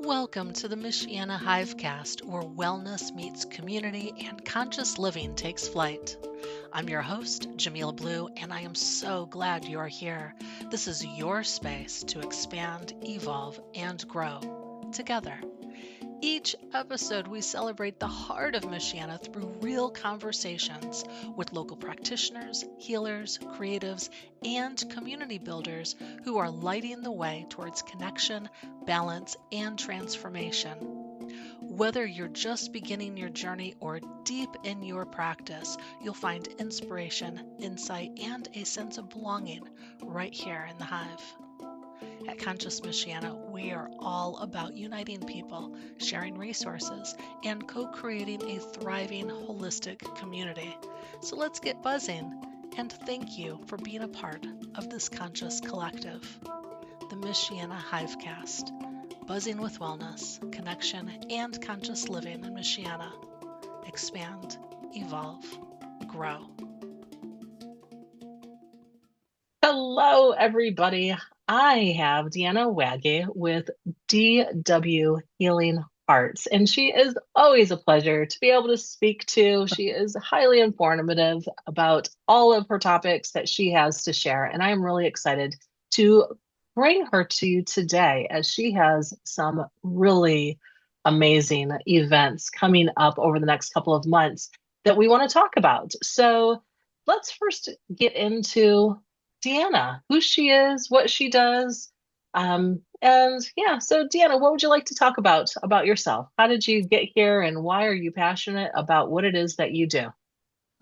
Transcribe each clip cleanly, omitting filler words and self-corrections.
Welcome to the Michiana Hivecast, where wellness meets community and conscious living takes flight. I'm your host, Jamila Blue, and I am so glad you're here. This is your space to expand, evolve, and grow together. Each episode, we celebrate the heart of Michiana through real conversations with local practitioners, healers, creatives, and community builders who are lighting the way towards connection, balance, and transformation. Whether you're just beginning your journey or deep in your practice, you'll find inspiration, insight, and a sense of belonging right here in the Hive. At Conscious Michiana, we are all about uniting people, sharing resources, and co-creating a thriving, holistic community. So let's get buzzing, and thank you for being a part of this conscious collective. The Michiana Hivecast, buzzing with wellness, connection, and conscious living in Michiana. Expand, evolve, grow. Hello, everybody. I have Deanna Waggy with DW Healing Hearts, and she is always a pleasure to be able to speak to. She is highly informative about all of her topics that she has to share, and I'm really excited to bring her to you today as she has some really amazing events coming up over the next couple of months that we want to talk about. So let's first get into Deanna, who she is, what she does. So Deanna, what would you like to talk about yourself? How did you get here and why are you passionate about what it is that you do?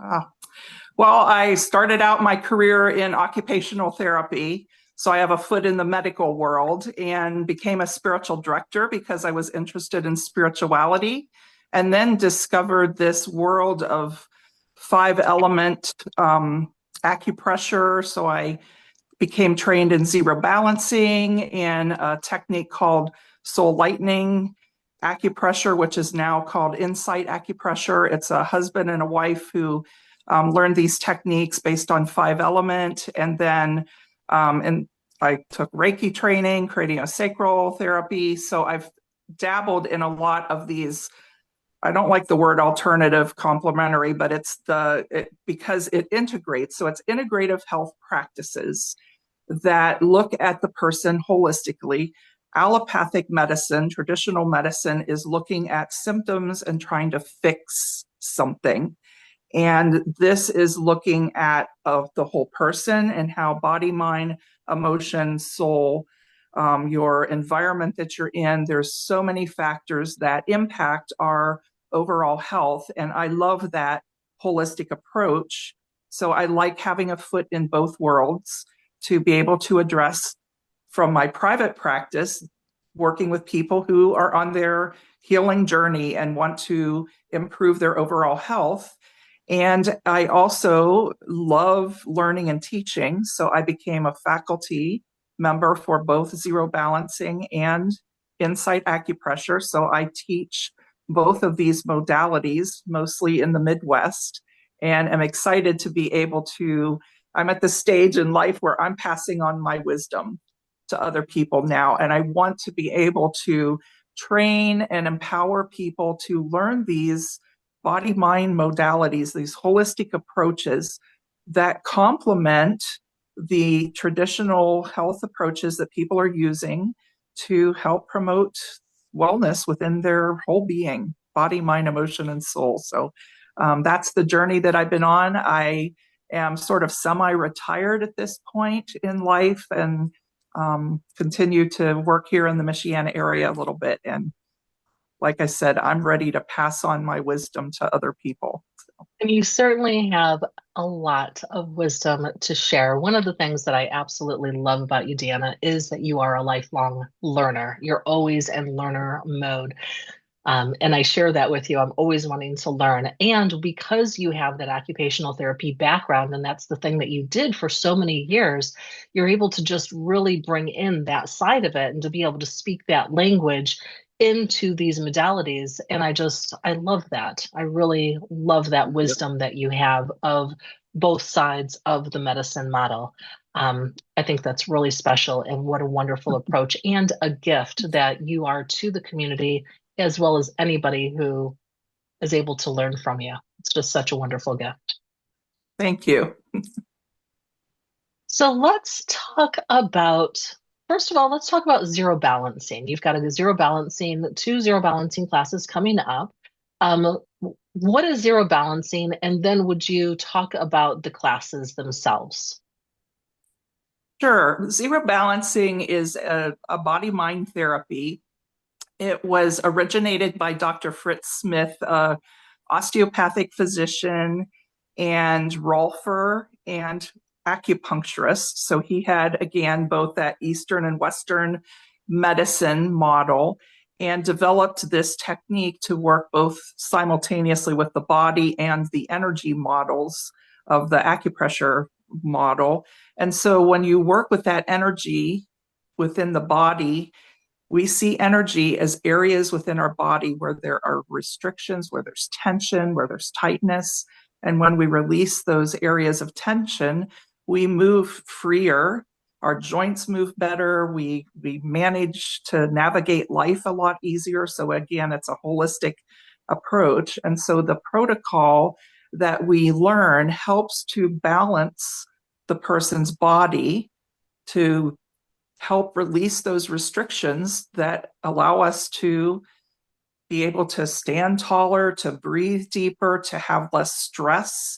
Well, I started out my career in occupational therapy. So I have a foot in the medical world and became a spiritual director because I was interested in spirituality, and then discovered this world of 5-element acupressure. So I became trained in Zero Balancing and a technique called soul lightening acupressure, which is now called insight acupressure. It's a husband and a wife who learned these techniques based on 5-element. And then I took Reiki training, craniosacral therapy. So I've dabbled in a lot of these. I don't like the word alternative complementary, but it's because it integrates. So it's integrative health practices that look at the person holistically. Allopathic medicine, traditional medicine, is looking at symptoms and trying to fix something. And this is looking at the whole person and how body, mind, emotion, soul, your environment that you're in. There's so many factors that impact our overall health. And I love that holistic approach. So I like having a foot in both worlds to be able to address from my private practice, working with people who are on their healing journey and want to improve their overall health. And I also love learning and teaching. So I became a faculty member for both Zero Balancing and Insight Acupressure. So I teach both of these modalities, mostly in the Midwest, and I'm excited to be able to, I'm at the stage in life where I'm passing on my wisdom to other people now. And I want to be able to train and empower people to learn these body-mind modalities, these holistic approaches that complement the traditional health approaches that people are using to help promote wellness within their whole being, body, mind, emotion, and soul. So that's the journey that I've been on. I am sort of semi-retired at this point in life and continue to work here in the Michiana area a little bit. And like I said, I'm ready to pass on my wisdom to other people. And you certainly have a lot of wisdom to share. One of the things that I absolutely love about you, Deanna, is that you are a lifelong learner. You're always in learner mode. And I share that with you. I'm always wanting to learn. And because you have that occupational therapy background, and that's the thing that you did for so many years, you're able to just really bring in that side of it and to be able to speak that language into these modalities. And I love that. I really love that wisdom that you have of both sides of the medicine model. I think that's really special and what a wonderful approach and a gift that you are to the community as well as anybody who is able to learn from you. It's just such a wonderful gift. Thank you. So let's talk about, first of all, let's talk about zero balancing. You've got two zero balancing classes coming up. Um, what is zero balancing? And then would you talk about the classes themselves? Sure. Zero balancing is a body mind therapy. It was originated by Dr. Fritz Smith, osteopathic physician and rolfer and acupuncturist. So he had, again, both that Eastern and Western medicine model and developed this technique to work both simultaneously with the body and the energy models of the acupressure model. And so when you work with that energy within the body, we see energy as areas within our body where there are restrictions, where there's tension, where there's tightness. And when we release those areas of tension, we move freer. Our joints move better. We manage to navigate life a lot easier. So again, it's a holistic approach. And so the protocol that we learn helps to balance the person's body to help release those restrictions that allow us to be able to stand taller, to breathe deeper, to have less stress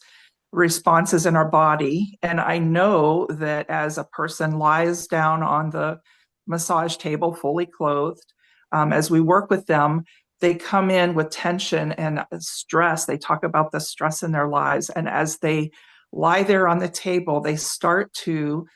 responses in our body. And I know that as a person lies down on the massage table, fully clothed, as we work with them, they come in with tension and stress. They talk about the stress in their lives. And as they lie there on the table, they start to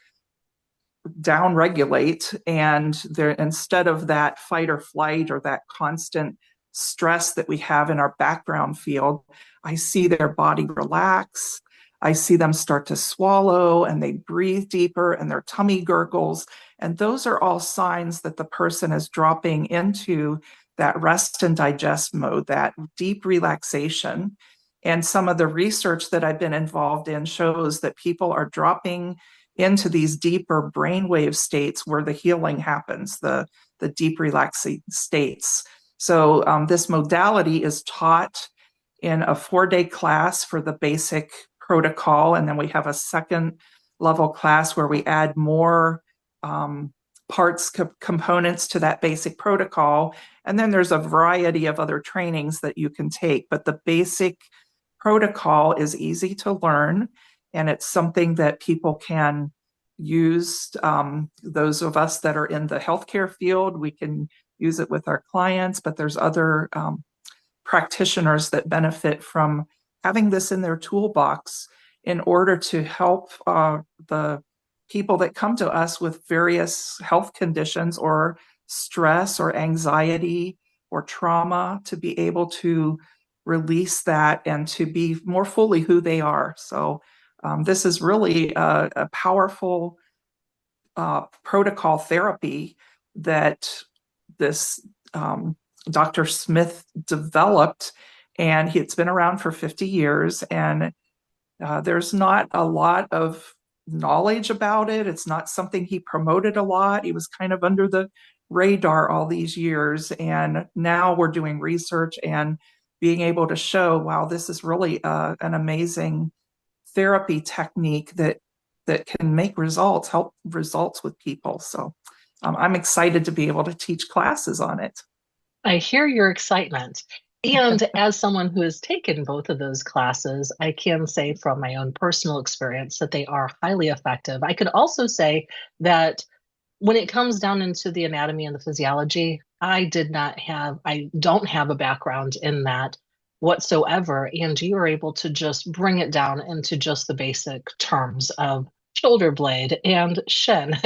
down regulate, and they're, instead of that fight or flight or that constant stress that we have in our background field, I see their body relax. I see them start to swallow and they breathe deeper and their tummy gurgles. And those are all signs that the person is dropping into that rest and digest mode, that deep relaxation. And some of the research that I've been involved in shows that people are dropping into these deeper brainwave states where the healing happens, the deep relaxing states. So this modality is taught in a 4-day class for the basic protocol. And then we have a second level class where we add more components to that basic protocol. And then there's a variety of other trainings that you can take. But the basic protocol is easy to learn, and it's something that people can use. Those of us that are in the healthcare field, we can use it with our clients, but there's other practitioners that benefit from having this in their toolbox in order to help the people that come to us with various health conditions or stress or anxiety or trauma to be able to release that and to be more fully who they are. So this is really a powerful protocol therapy that this Dr. Smith developed, and it's been around for 50 years. And there's not a lot of knowledge about it. It's not something he promoted a lot. He was kind of under the radar all these years. And now we're doing research and being able to show, wow, this is really an amazing therapy technique that can make results, help results with people. So I'm excited to be able to teach classes on it. I hear your excitement. And as someone who has taken both of those classes, I can say from my own personal experience that they are highly effective. I could also say that when it comes down into the anatomy and the physiology, I don't have a background in that whatsoever. And you are able to just bring it down into just the basic terms of shoulder blade and shin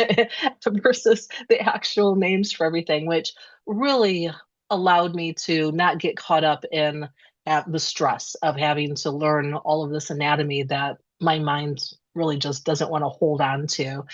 versus the actual names for everything, which really allowed me to not get caught up in the stress of having to learn all of this anatomy that my mind really just doesn't want to hold on to.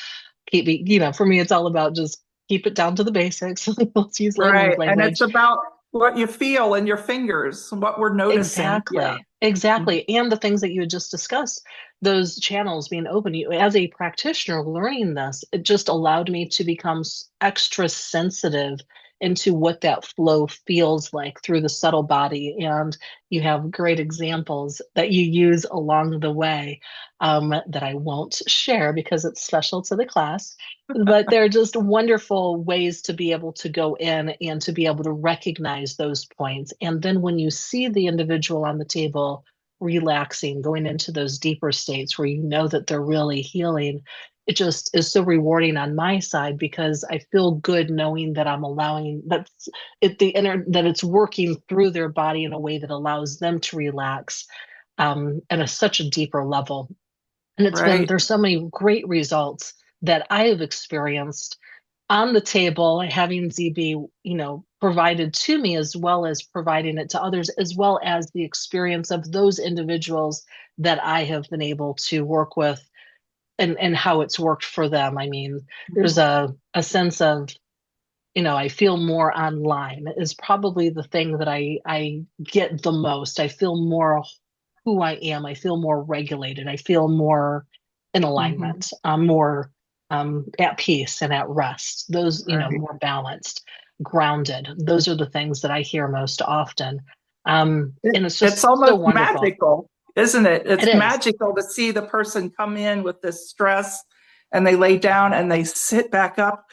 For me, it's all about just keep it down to the basics. Let's use layman's Right. And it's language. about what you feel in your fingers, what we're noticing. Yeah. Exactly. Exactly. And the things that you had just discussed, those channels being open, you, as a practitioner learning this, it just allowed me to become extra sensitive into what that flow feels like through the subtle body. And you have great examples that you use along the way, that I won't share because it's special to the class. But they're just wonderful ways to be able to go in and to be able to recognize those points. And then when you see the individual on the table relaxing, going into those deeper states where you know that they're really healing, it just is so rewarding on my side because I feel good knowing that I'm allowing that it's working through their body in a way that allows them to relax, at such a deeper level. And Right. there's so many great results that I have experienced on the table, having ZB, provided to me, as well as providing it to others, as well as the experience of those individuals that I have been able to work with, and how it's worked for them. I mean, there's a sense of, I feel more online is probably the thing that I get the most. I feel more who I am. I feel more regulated. I feel more in Mhm. alignment. I'm more, at peace and at rest. Those, Right. more balanced, grounded. Those are the things that I hear most often. And it's It's just so almost wonderful. magical, isn't it? It It's is. magical to see the person come in with this stress and they lay down and they sit back up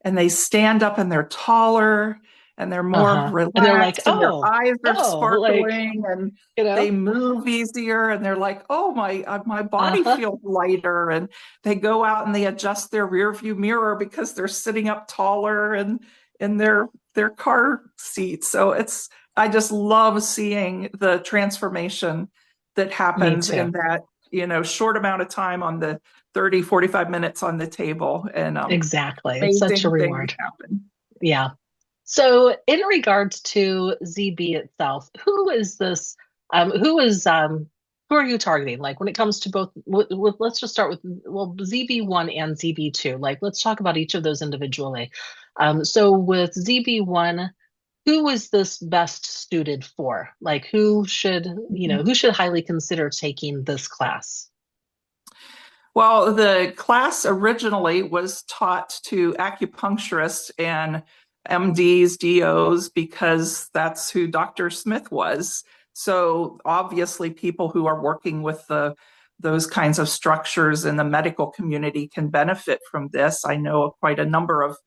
and they stand up and they're taller and they're more Uh-huh. And they're like, relaxed and their oh, eyes are like, sparkling and you they know, move easier and they're like, oh, my body uh-huh. feels lighter, and they go out and they adjust their rear view mirror because they're sitting up taller and in their car seat. So it's I just love seeing the transformation that Me happens too. in that, short amount of time on the 30, 45 minutes on the table, and Exactly. It's such a amazing things reward. happen. Yeah. So, in regards to ZB itself, who is this? Who are you targeting? Like when it comes to both, let's just start with, well, ZB1 and ZB2. Like, let's talk about each of those individually. So with ZB1, who is this best suited for? Like, who should highly consider taking this class? Well, the class originally was taught to acupuncturists and MDs, DOs, because that's who Dr. Smith was. So obviously, people who are working with those kinds of structures in the medical community can benefit from this. I know quite a number of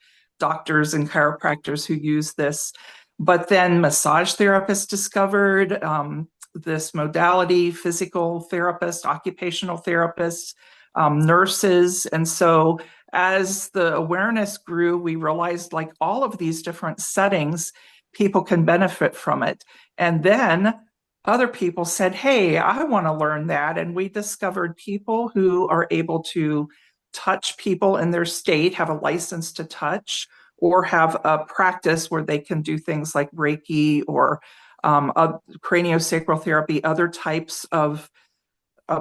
doctors and chiropractors who use this. But then massage therapists discovered this modality, physical therapists, occupational therapists, nurses. And so as the awareness grew, we realized like all of these different settings, people can benefit from it. And then other people said, hey, I want to learn that. And we discovered people who are able to touch people in their state, have a license to touch, or have a practice where they can do things like Reiki or craniosacral therapy, other types of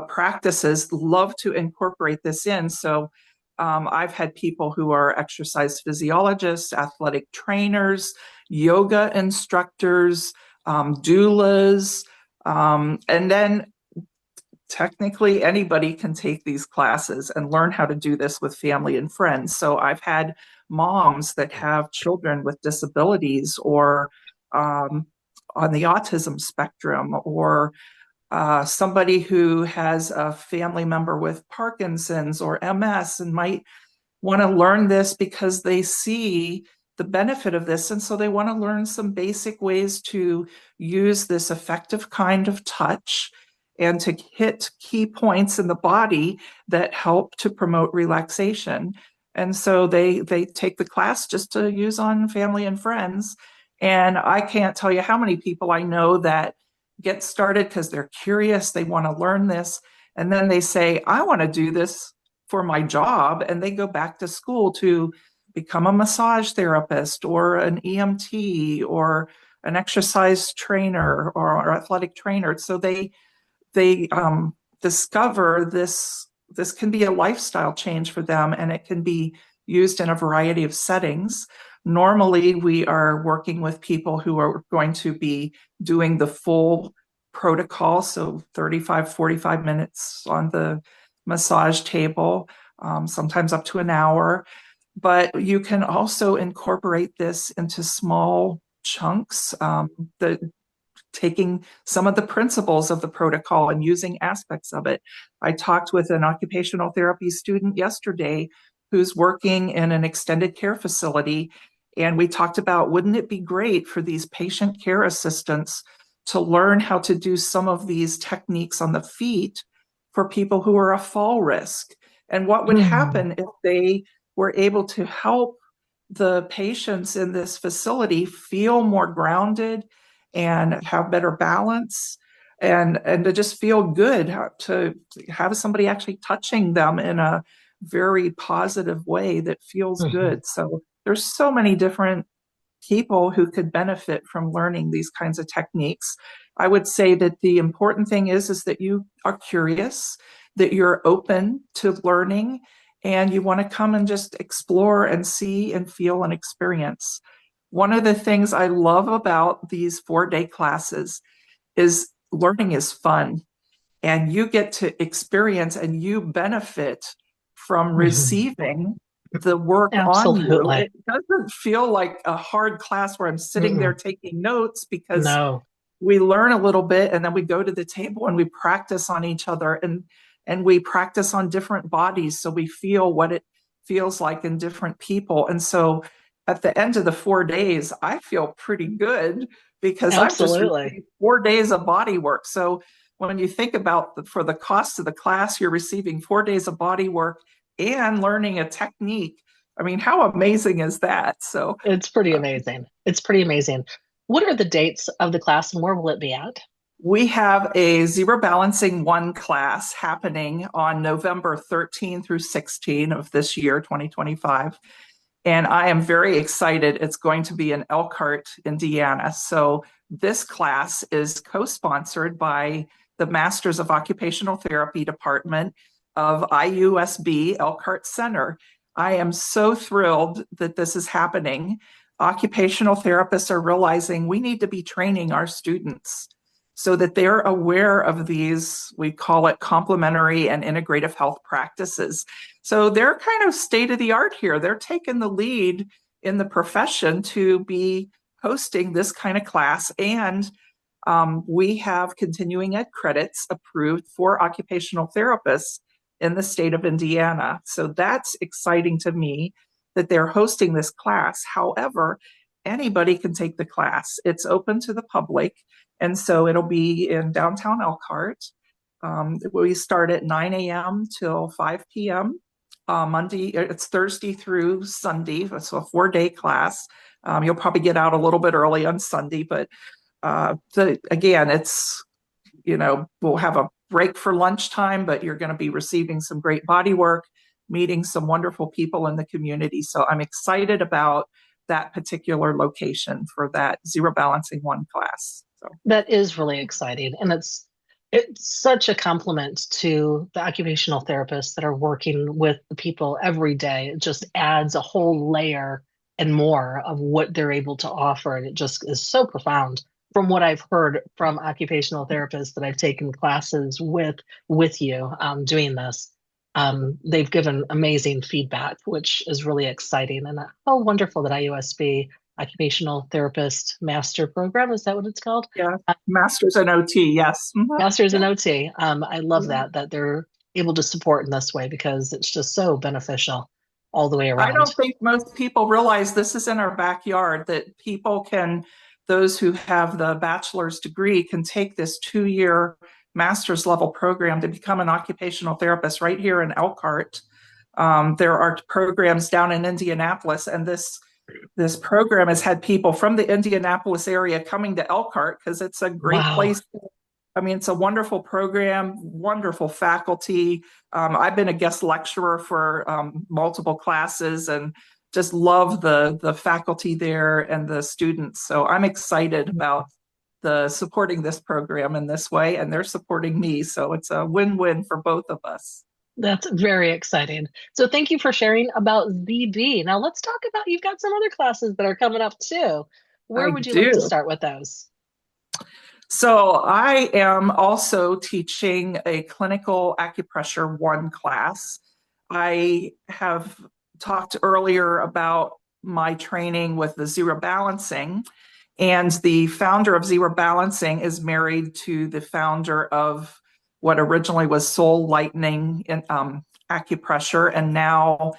practices love to incorporate this in. So I've had people who are exercise physiologists, athletic trainers, yoga instructors, doulas, and then technically anybody can take these classes and learn how to do this with family and friends. So I've had moms that have children with disabilities or on the autism spectrum, or somebody who has a family member with Parkinson's or MS and might want to learn this because they see the benefit of this. And so they want to learn some basic ways to use this effective kind of touch and to hit key points in the body that help to promote relaxation. And so they take the class just to use on family and friends. And I can't tell you how many people I know that get started because they're curious, they want to learn this, and then they say, I want to do this for my job, and they go back to school to become a massage therapist or an EMT or an exercise trainer or athletic trainer. So they discover this can be a lifestyle change for them, and it can be used in a variety of settings. Normally, we are working with people who are going to be doing the full protocol. So 35, 45 minutes on the massage table, sometimes up to an hour. But you can also incorporate this into small chunks. Taking some of the principles of the protocol and using aspects of it. I talked with an occupational therapy student yesterday who's working in an extended care facility. And we talked about, wouldn't it be great for these patient care assistants to learn how to do some of these techniques on the feet for people who are a fall risk? And what would Mm. happen if they were able to help the patients in this facility feel more grounded and have better balance and to just feel good, to have somebody actually touching them in a very positive way that feels Mhm. good. So there's so many different people who could benefit from learning these kinds of techniques. I would say that the important thing is that you are curious, that you're open to learning, and you want to come and just explore and see and feel and experience. One of the things I love about these 4-day classes is learning is fun, and you get to experience and you benefit from Mhm. receiving the work on you. Absolutely. It doesn't feel like a hard class where I'm sitting there Mm-mm. taking notes, because No. we learn a little bit and then we go to the table and we practice on each other, and we practice on different bodies so we feel what it feels like in different people. And so at the end of the 4 days, I feel pretty good because I've just Absolutely. received 4 days of body work. So when you think about for the cost of the class, you're receiving 4 days of body work and learning a technique. I mean, how amazing is that? So It's pretty uh, amazing. It's pretty amazing. What are the dates of the class and where will it be at? we have a Zero Balancing 1 class happening on November 13 through 16 of this year, 2025. And I am very excited. It's going to be in Elkhart, Indiana. So this class is co-sponsored by the Masters of Occupational Therapy Department of IUSB Elkhart Center. I am so thrilled that this is happening. Occupational therapists are realizing we need to be training our students so that they're aware of these, we call it complementary and integrative health practices. So they're kind of state of the art here. They're taking the lead in the profession to be hosting this kind of class. And we have continuing ed credits approved for occupational therapists in the state of Indiana. So that's exciting to me that they're hosting this class. However, anybody can take the class, it's open to the public. And so it'll be in downtown Elkhart. We start at 9 a.m. till 5 p.m. Monday, it's Thursday through Sunday. So a 4-day class. You'll probably get out a little bit early on Sunday, but again, it's, we'll have a break for lunchtime, but you're going to be receiving some great body work, meeting some wonderful people in the community. So I'm excited about that particular location for that Zero Balancing 1 class. So That is really exciting. And it's such a compliment to the occupational therapists that are working with the people every day. It just adds a whole layer and more of what they're able to offer. And it just is so profound from what I've heard from occupational therapists that I've taken classes with you doing this. They've given amazing feedback, which is really exciting. And how wonderful that IUSB Occupational Therapist Master Program, is that what it's called? yeah, Masters in OT, yes. Masters in Yeah. OT. I love that they're able to support in this way because it's just so beneficial all the way I around. don't think most people realize this is in our backyard, that people can, those who have the bachelor's degree can take this 2-year master's level program to become an occupational therapist right here in Elkhart. There are programs down in Indianapolis, and this program has had people from the Indianapolis area coming to Elkhart because it's a great Wow. place. I mean, it's a wonderful program, wonderful faculty. I've been a guest lecturer for multiple classes and just love the faculty there and the students. So I'm excited about the supporting this program in this way, and they're supporting me. So it's a win-win for both of us. That's very exciting. So thank you for sharing about ZB. Now let's talk about, you've got some other classes that are coming up too. Where I would you like to do. start with those? So I am also teaching a clinical acupressure 1 class. I have talked earlier about my training with the Zero Balancing, and the founder of Zero Balancing is married to the founder of what originally was Soul Lightning and Acupressure, and now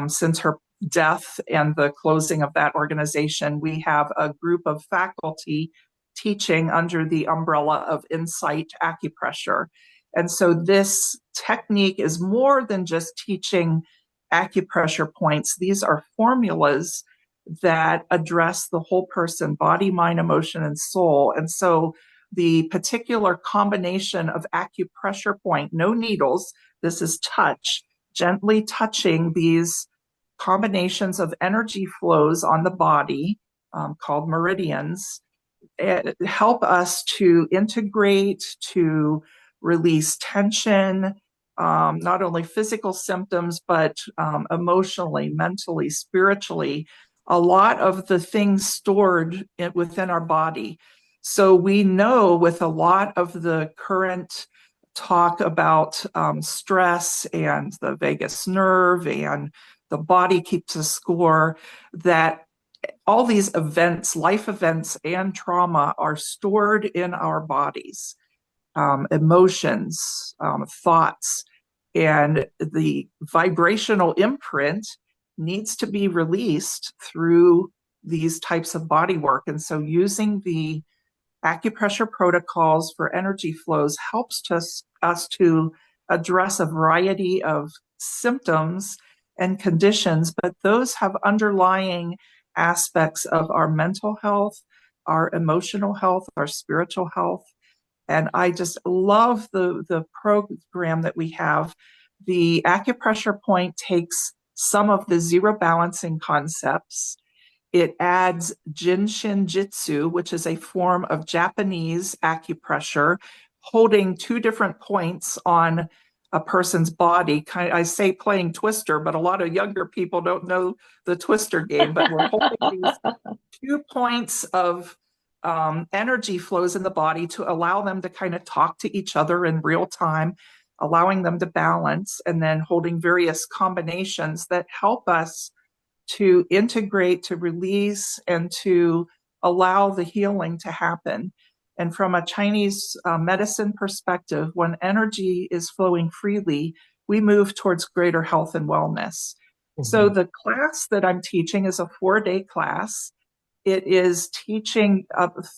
since her death and the closing of that organization, we have a group of faculty teaching under the umbrella of Insight Acupressure. And so this technique is more than just teaching acupressure points. These are formulas that address the whole person, body, mind, emotion, and soul. And so the particular combination of acupressure point, no needles, this is touch, gently touching these combinations of energy flows on the body called meridians, help us to integrate, to release tension, not only physical symptoms, but emotionally, mentally, spiritually, a lot of the things stored within our body. So we know with a lot of the current talk about stress and the vagus nerve and the body keeps a score, that all these events, life events and trauma are stored in our bodies, emotions, thoughts, and the vibrational imprint needs to be released through these types of body work. And so using the acupressure protocols for energy flows helps us to address a variety of symptoms and conditions, but those have underlying aspects of our mental health, our emotional health, our spiritual health. And I just love the program that we have. The acupressure point takes some of the zero balancing concepts. It adds Jinshin Jitsu, which is a form of Japanese acupressure, holding 2 different points on a person's body. I say playing Twister, but a lot of younger people don't know the Twister game, but we're holding these 2 points of energy flows in the body to allow them to kind of talk to each other in real time, allowing them to balance, and then holding various combinations that help us to integrate, to release, and to allow the healing to happen. And from a Chinese medicine perspective, when energy is flowing freely, we move towards greater health and wellness. Mm-hmm. So the class that I'm teaching is a 4-day class. It is teaching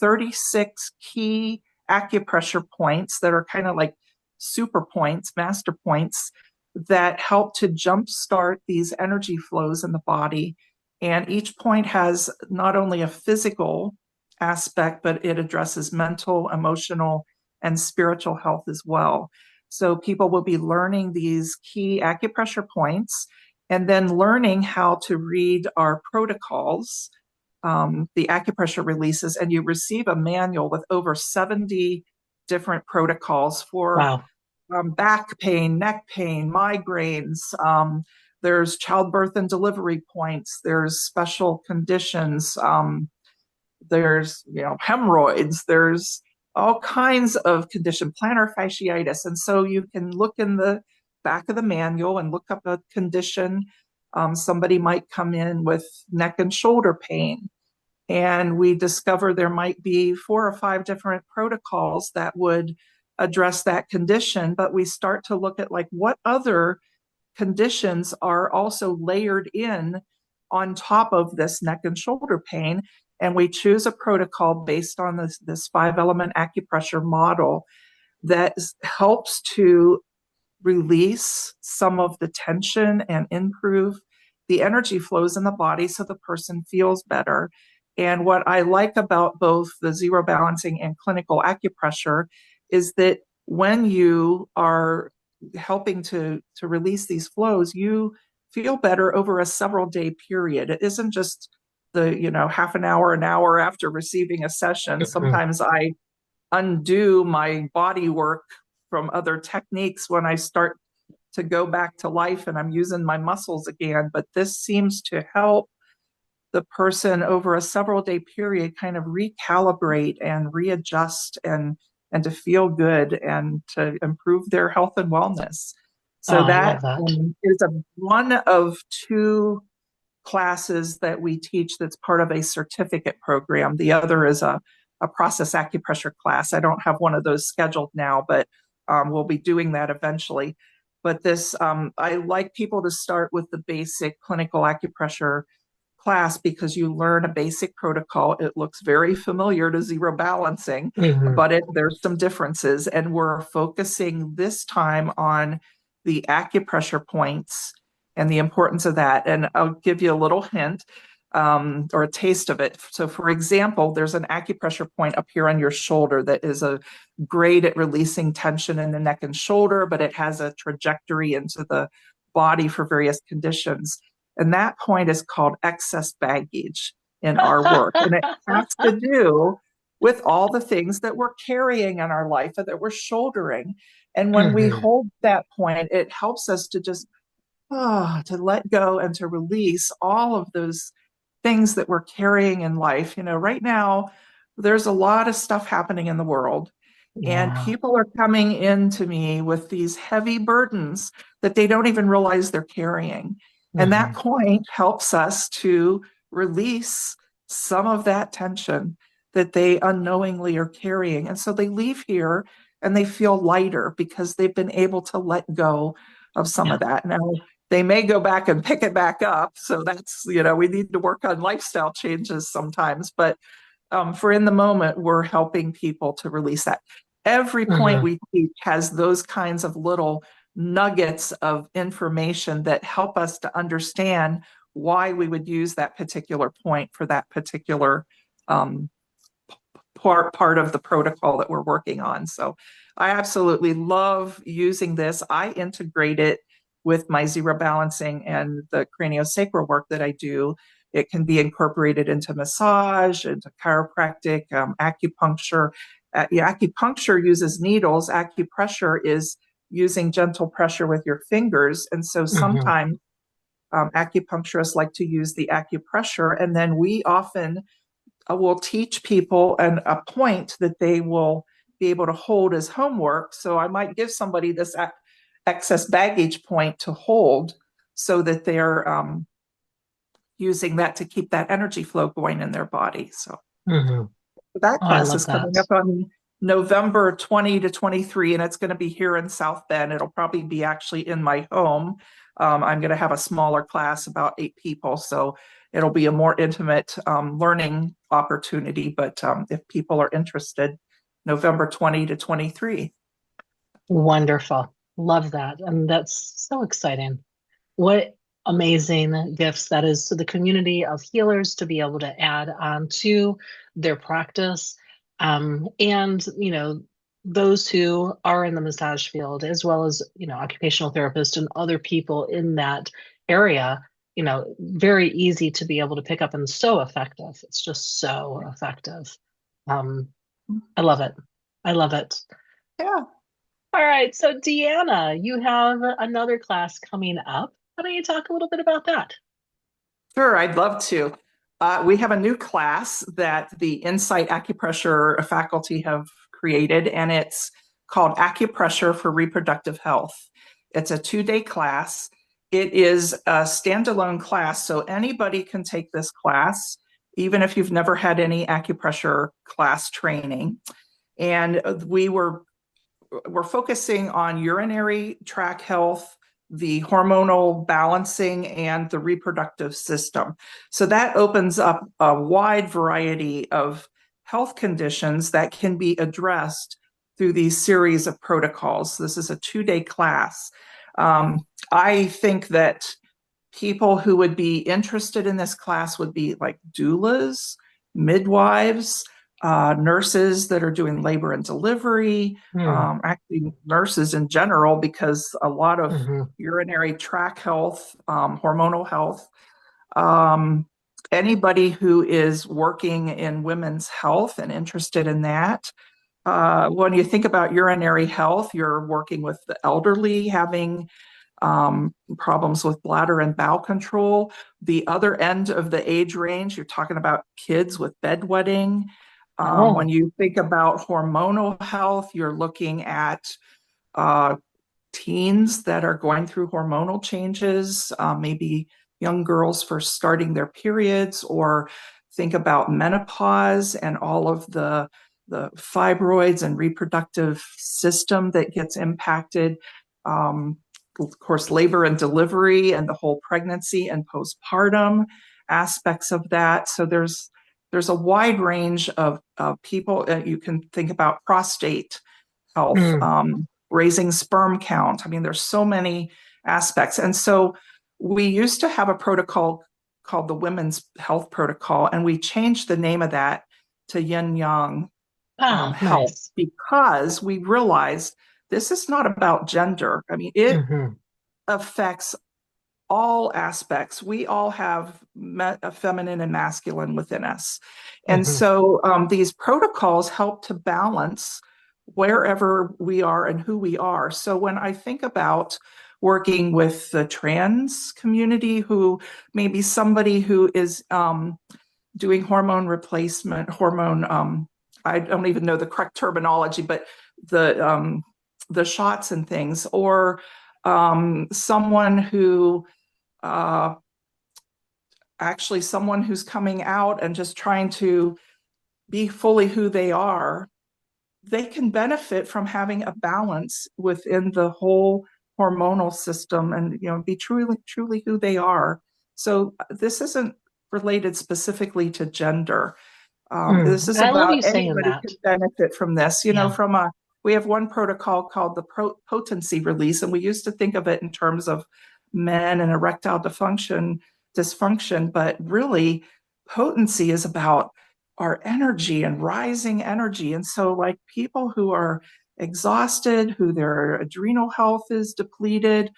36 key acupressure points that are kind of like super points, master points, that help to jumpstart these energy flows in the body. And each point has not only a physical aspect, but it addresses mental, emotional, and spiritual health as well. So people will be learning these key acupressure points and then learning how to read our protocols, the acupressure releases, and you receive a manual with over 70 different protocols for Wow. Back pain, neck pain, migraines. There's childbirth and delivery points. There's special conditions. There's hemorrhoids. There's all kinds of condition, plantar fasciitis. And so you can look in the back of the manual and look up a condition. Somebody might come in with neck and shoulder pain, and we discover there might be 4 or 5 different protocols that would address that condition, but we start to look at like what other conditions are also layered in on top of this neck and shoulder pain, and we choose a protocol based on this 5-element acupressure model that helps to release some of the tension and improve the energy flows in the body so the person feels better. And what I like about both the zero balancing and clinical acupressure is that when you are helping to release these flows, you feel better over a several day period. It isn't just the half an hour after receiving a session. Sometimes I undo my body work from other techniques when I start to go back to life and I'm using my muscles again. But this seems to help the person over a several day period kind of recalibrate and readjust and to feel good and to improve their health and wellness. Oh, So I that love that. is one of two classes that we teach that's part of a certificate program. The other is a process acupressure class. I don't have one of those scheduled now, but we'll be doing that eventually. But this, I like people to start with the basic clinical acupressure class because you learn a basic protocol. It looks very familiar to zero balancing, but there's some differences. And we're focusing this time on the acupressure points and the importance of that. And I'll give you a little hint or a taste of it. So, for example, there's an acupressure point up here on your shoulder that is great at releasing tension in the neck and shoulder, but it has a trajectory into the body for various conditions. And that point is called excess baggage in our work. And it has to do with all the things that we're carrying in our life and that we're shouldering. And when we hold that point, it helps us to just to let go and to release all of those things that we're carrying in life. Right now, there's a lot of stuff happening in the world. And people are coming into me with these heavy burdens that they don't even realize they're carrying. And that point helps us to release some of that tension that they unknowingly are carrying. And so they leave here and they feel lighter because they've been able to let go of some of that. Now, they may go back and pick it back up. So that's, we need to work on lifestyle changes sometimes. But for in the moment, we're helping people to release that. Every point we teach has those kinds of little nuggets of information that help us to understand why we would use that particular point for that particular part of the protocol that we're working on. So I absolutely love using this. I integrate it with my zero balancing and the craniosacral work that I do. It can be incorporated into massage, into chiropractic, acupuncture. Acupuncture uses needles. Acupressure is using gentle pressure with your fingers. And so sometimes acupuncturists like to use the acupressure, and then we often will teach people a point that they will be able to hold as homework. So I might give somebody this excess baggage point to hold so that they're using that to keep that energy flow going in their body. So that class is coming up on November 20 to 23, and it's going to be here in South Bend. It'll probably be actually in my home. I'm going to have a smaller class, about 8 people. So it'll be a more intimate learning opportunity. But if people are interested, November 20 to 23. Wonderful. Love that. And that's so exciting. What amazing gifts that is to the community of healers to be able to add on to their practice. And, those who are in the massage field, as well as, occupational therapists and other people in that area, very easy to be able to pick up and so effective. It's just so effective. I love it. I love it. Yeah. All right. So, Deanna, you have another class coming up. Why don't you talk a little bit about that? Sure, I'd love to. We have a new class that the Insight Acupressure faculty have created, and it's called Acupressure for Reproductive Health. It's a 2-day class. It is a standalone class, so anybody can take this class, even if you've never had any acupressure class training. And we're focusing on urinary tract health, the hormonal balancing, and the reproductive system. So that opens up a wide variety of health conditions that can be addressed through these series of protocols. This is a 2-day class. I think that people who would be interested in this class would be like doulas, midwives, nurses that are doing labor and delivery, actually nurses in general, because a lot of urinary tract health, hormonal health, anybody who is working in women's health and interested in that. When you think about urinary health, you're working with the elderly, having problems with bladder and bowel control. The other end of the age range, you're talking about kids with bedwetting. When Oh, you think about hormonal health, you're looking at uh, teens that are going through hormonal changes, maybe young girls first starting their periods, or think about menopause and all of the fibroids and reproductive system that gets impacted. Of course, labor and delivery and the whole pregnancy and postpartum aspects of that. So there's a wide range of people. You can think about prostate health, mm. raising sperm count. I mean, there's so many aspects. And so we used to have a protocol called the Women's Health Protocol, and we changed the name of that to Yin Yang Ah, Health nice. because we realized this is not about gender. I mean, it Hmm. affects all aspects. We all have a feminine and masculine within us. And Hmm. so these protocols help to balance wherever we are and who we are. So when I think about working with the trans community, who maybe somebody who is doing hormone replacement, I don't even know the correct terminology, but the shots and things, or someone who uh, actually someone who's coming out and just trying to be fully who they are, they can benefit from having a balance within the whole hormonal system and be truly who they are. So this isn't related specifically to gender. This is I love about you saying anybody that. can benefit from this. Yeah. We have one protocol called the potency release, and we used to think of it in terms of men and erectile dysfunction, but really potency is about our energy and rising energy. And so like people who are exhausted, who their adrenal health is depleted,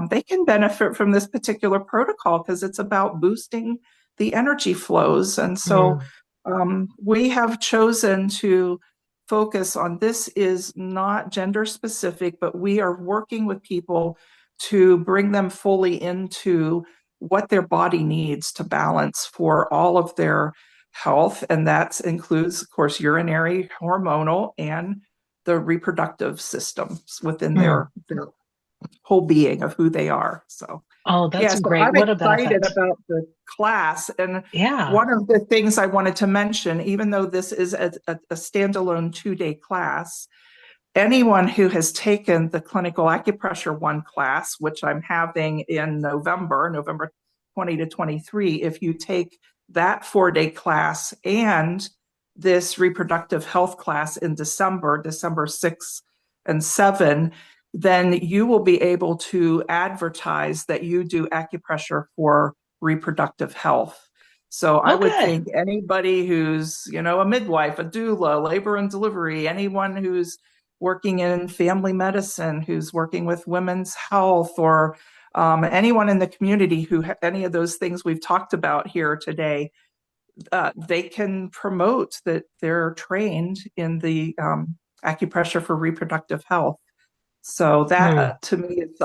they can benefit from this particular protocol because it's about boosting the energy flows. And so Mm. we have chosen to focus on this is not gender specific, but we are working with people to bring them fully into what their body needs to balance for all of their health. And that includes, of course, urinary, hormonal, and the reproductive systems within Mm. their whole being of who they are. So Oh, yeah, that's so great. I'm What a excited benefit. about the class. And Yeah. one of the things I wanted to mention, even though this is a standalone 2-day class, anyone who has taken the clinical acupressure one class, which I'm having in November 20 to 23, if you take that 4-day class and this reproductive health class in December 6 and 7, then you will be able to advertise that you do acupressure for reproductive health. So I would Okay. think anybody who's, a midwife, a doula, labor and delivery, anyone who's working in family medicine, who's working with women's health, or anyone in the community who any of those things we've talked about here today, they can promote that they're trained in the acupressure for reproductive health. So that Mm. to me is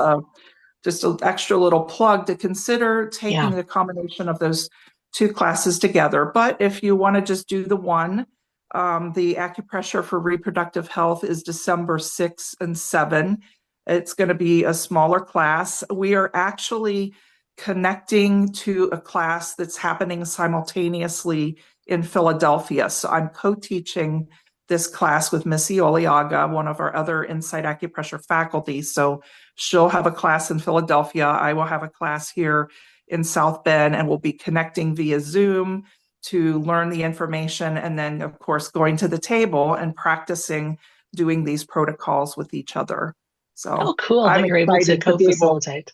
just an extra little plug to consider taking Yeah. the combination of those two classes together. But if you want to just do the one, the acupressure for reproductive health is December 6 and 7. It's going to be a smaller class. We are actually connecting to a class that's happening simultaneously in Philadelphia. So I'm co-teaching this class with Missy Oliaga, one of our other Insight Acupressure faculty. So she'll have a class in Philadelphia. I will have a class here in South Bend, and we'll be connecting via Zoom to learn the information. And then, of course, going to the table and practicing doing these protocols with each other. Oh, So cool I'm that you're able to excited to be able co-facilitate.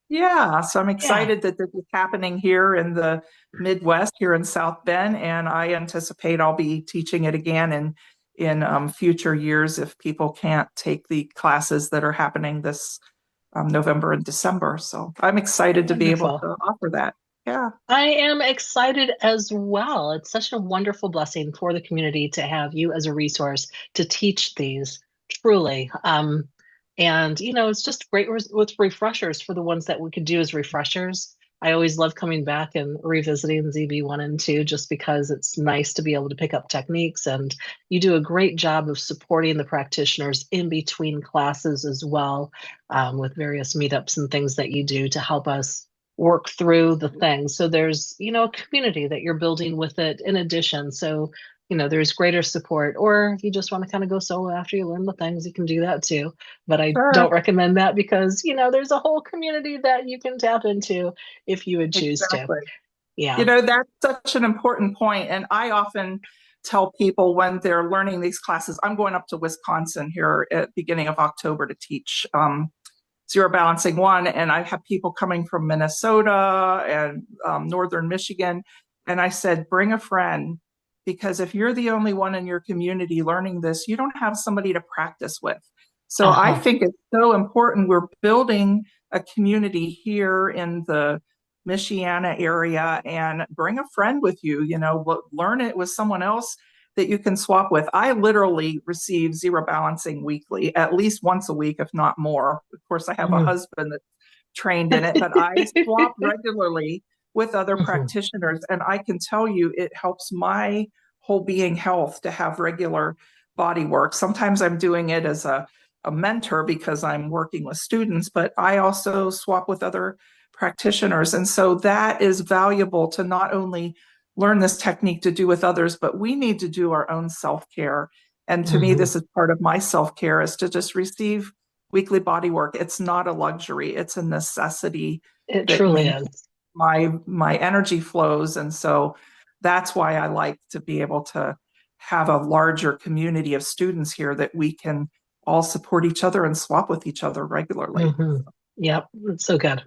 yeah, so I'm Yeah. excited that this is happening here in the Midwest, here in South Bend, and I anticipate I'll be teaching it again in future years if people can't take the classes that are happening this November and December. So I'm excited to be able Wonderful. to offer that. Yeah. I am excited as well. It's such a wonderful blessing for the community to have you as a resource to teach these truly. And, it's just great with refreshers for the ones that we could do as refreshers. I always love coming back and revisiting ZB1 and 2 just because it's nice to be able to pick up techniques. And you do a great job of supporting the practitioners in between classes as well, with various meetups and things that you do to help us work through the things. So there's, a community that you're building with it in addition. So, there's greater support. Or if you just want to kind of go solo after you learn the things, you can do that too. But I Sure, don't recommend that because, there's a whole community that you can tap into if you would choose to. exactly. Yeah. That's such an important point. And I often tell people when they're learning these classes, I'm going up to Wisconsin here at the beginning of October to teach Zero Balancing 1. And I have people coming from Minnesota and Northern Michigan. And I said, bring a friend, because if you're the only one in your community learning this, you don't have somebody to practice with. So I Uh-huh. think it's so important. We're building a community here in the Michiana area, and bring a friend with you, learn it with someone else that you can swap with. I literally receive Zero Balancing weekly, at least once a week, if not more. Of course, I have a Mhm. husband that's trained in it, but I swap regularly with other Mhm. practitioners. And I can tell you, it helps my whole being health to have regular body work. Sometimes I'm doing it as a mentor because I'm working with students, but I also swap with other practitioners. And so that is valuable to not only learn this technique to do with others, but we need to do our own self-care. And to me, Mhm. this is part of my self-care, is to just receive weekly body work. It's not a luxury, it's a necessity It that truly maintains is. my energy flows. And so that's why I like to be able to have a larger community of students here that we can all support each other and swap with each other regularly. Yep. It's so good.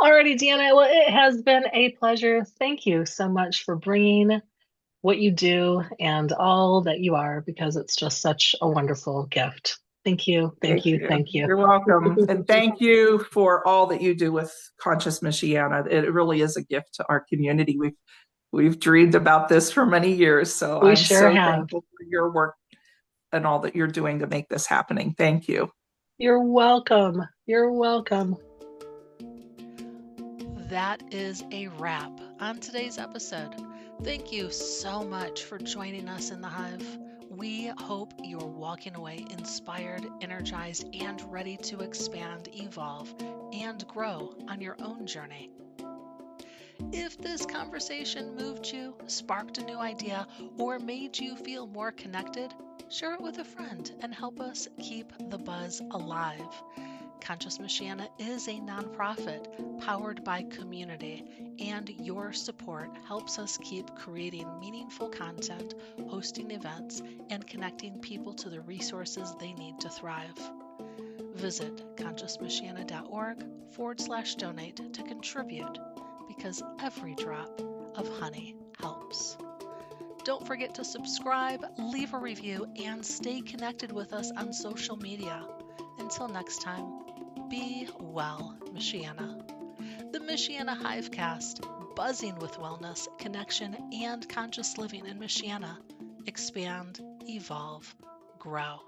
Alrighty, Deanna. Well, it has been a pleasure. Thank you so much for bringing what you do and all that you are, because it's just such a wonderful gift. Thank you. Thank Thank you. you. Thank you. You're welcome. And thank you for all that you do with Conscious Michiana. It really is a gift to our community. We've dreamed about this for many years. So We I'm sure so have. thankful for your work and all that you're doing to make this happening. Thank you. You're welcome. You're welcome. That is a wrap on today's episode. Thank you so much for joining us in the Hive. We hope you're walking away inspired, energized, and ready to expand, evolve, and grow on your own journey. If this conversation moved you, sparked a new idea, or made you feel more connected, share it with a friend and help us keep the buzz alive. Conscious Michiana is a nonprofit powered by community, and your support helps us keep creating meaningful content, hosting events, and connecting people to the resources they need to thrive. Visit consciousmichiana.org/donate to contribute, because every drop of honey helps. Don't forget to subscribe, leave a review, and stay connected with us on social media. Until next time, be well, Michiana. The Michiana Hivecast, buzzing with wellness, connection, and conscious living in Michiana. Expand, evolve, grow.